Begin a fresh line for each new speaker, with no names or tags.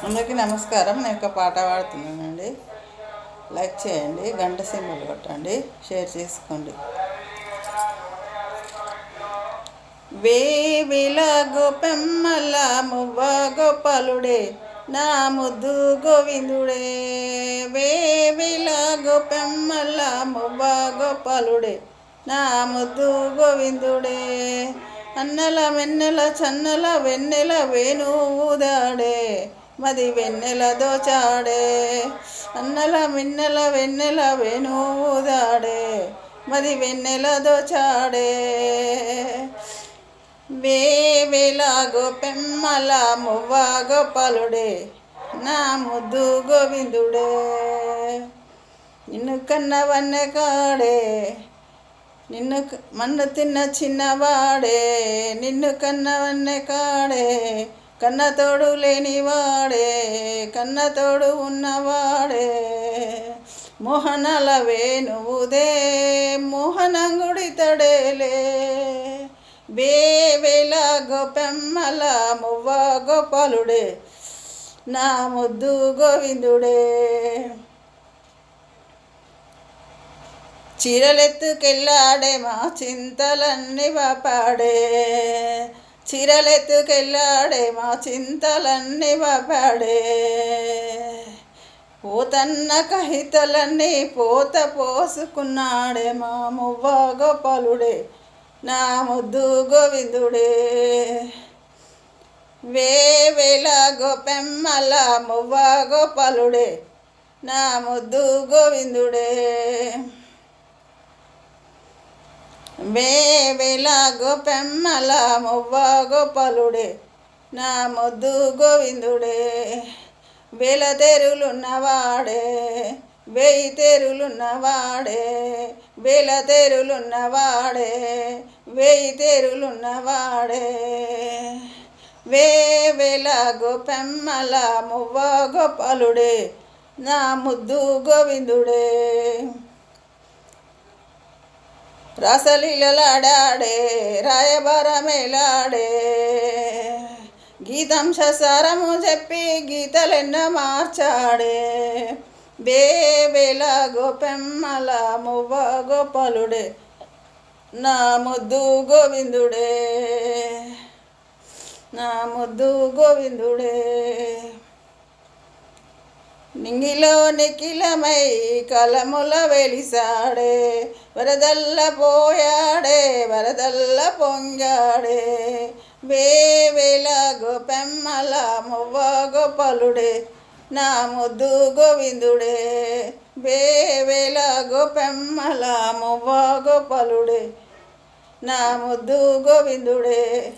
అందరికీ నమస్కారం. నేను ఒక పాట పాడుతున్నానండి. లైక్ చేయండి, గంట సింబల్ కొట్టండి, షేర్ చేసుకోండి. వేవిల గోపెమ్మల మువ్వ గోపాలుడే నా ముద్దు గోవిందుడే. వేవిల గోపెమ్మల మువ్వ గోపాలుడే నా ముద్దు గోవిందుడే. అన్నల వెన్నెల చన్నల వెన్నెల వేణువుదాడే మది వెన్నెల దోచాడే. అన్నల మిన్నెల వెన్నెల వేణువుదాడే మది వెన్నెల దోచాడే. వేవేల గోపెమ్మల మువ్వ గోపాలుడే నా ముద్దు గోవిందుడే. నిన్ను కన్నవన్నె కాడే నిన్ను మన్ను తిన్న చిన్నవాడే. నిన్ను కన్నవన్నె కాడే కన్నతోడు లేనివాడే కన్నతోడు ఉన్నవాడే. మోహనల వేణువుదే మోహనంగుడి తడేలే. వేవేల గోపెమ్మల మువ్వ గోపాలుడే నా ముద్దు గోవిందుడే. చీరలెత్తుకెళ్ళాడే మా చింతలన్నీ వాపాడే. చీరలెత్తుకెళ్ళాడే మా చింతలన్నీ వాపాడే. పోతన్న కహితలన్నీ పోత పోసుకున్నాడే మా మువ్వ గోపాలుడే నా ముద్దు గోవిందుడే. వేవేల గోపెమ్మల మువ్వ గోపాలుడే నా ముద్దు గోవిందుడే. వేవేల గోపెమ్మల మువ్వ గోపాలుడే నా ముద్దు గోవిందుడే. వేల తెరులున్నవాడే వేయి తెరులున్నవాడే వేల తెరులున్నవాడే వేయి తెరులున్నవాడే. వేవేల గోపెమ్మల మువ్వ గోపాలుడే నా ముద్దు గోవిందుడే. రాసలీలలాడాడే రాయబారమేలాడే గీతం ససారము చెప్పి గీతలెన్నో మార్చాడే. వేవేల గోపెమ్మల మువ్వ గోపాలుడే నా ముద్దు గోవిందుడే నా ముద్దు గోవిందుడే. నింగిలో నిఖిలమై కలముల వెలిసాడే వరదల్ల పోయాడే వరదల్ల పొంగాడే. వేవేల గోపెమ్మల మువ్వ గోపాలుడే నా ముద్దు గోవిందుడే. వేవేల గోపెమ్మల మువ్వ గోపాలుడే నా ముద్దు గోవిందుడే.